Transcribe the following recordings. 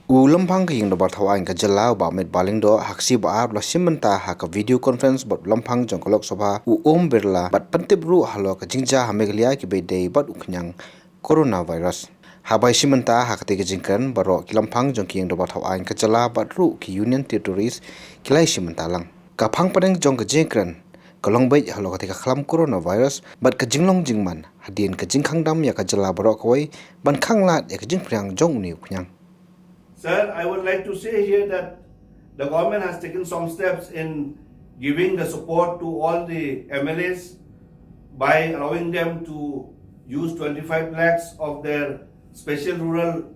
Lamphang king the Barthawa in Jylla about met Balindo, Haksi Baab, La Simanta, Haka video conference, but Lamphang Jonkolok Sabha, Birla, but Pyntip Ru Halok, Jingjia, Meghalaya Kibe Day, but Uknyang, coronavirus. Habai Simanta, Hakateke Jinkan, Barok, Lamphang Jonking the Barthawa in Jylla, but Ru, Ki Union territories, Kilai Simantalang. Kapang Padang Jonka Jinkran, Kalong Bay Halokateka Klam coronavirus, but Kajinglong Jingman, Hadin Kajinkang Dam Yakajala Barokaway, Bankang Lat, Yakajin Priang Jong Nuknyang. Sir, I would like to say here that the government has taken some steps in giving the support to all the MLAs by allowing them to use 25 lakhs of their special rural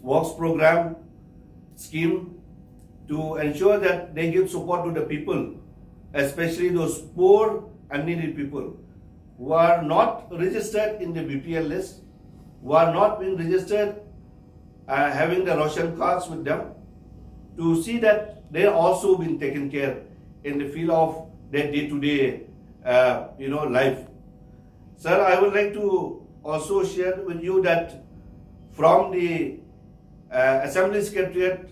works program scheme to ensure that they give support to the people, especially those poor and needy people who are not registered in the BPL list, who are not being registered having the ration cards with them, to see that they are also being taken care in the field of their day-to-day life. Sir, I would like to also share with you that from the Assembly Secretariat,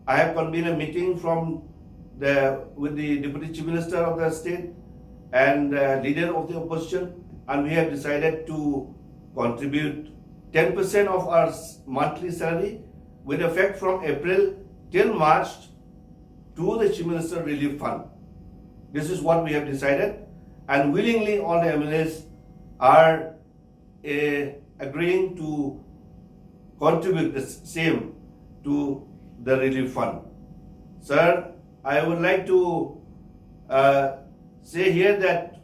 I have convened a meeting with the Deputy Chief Minister of the state and leader of the opposition, and we have decided to contribute 10% of our monthly salary with effect from April till March to the Chief Minister Relief Fund. This is what we have decided, and willingly all the MLAs are agreeing to contribute the same to the Relief Fund. Sir, I would like to say here that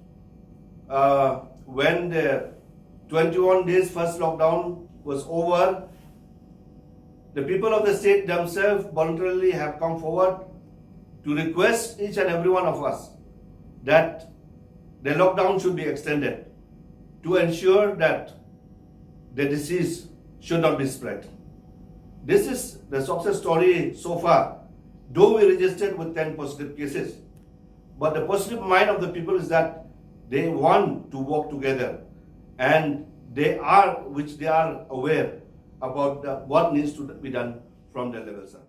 when the 21 days first lockdown was over, the people of the state themselves voluntarily have come forward to request each and every one of us that the lockdown should be extended to ensure that the disease should not be spread. This is the success story so far, though we registered with 10 positive cases. But the positive mind of the people is that they want to work together, and they are aware about what needs to be done from the level, sir.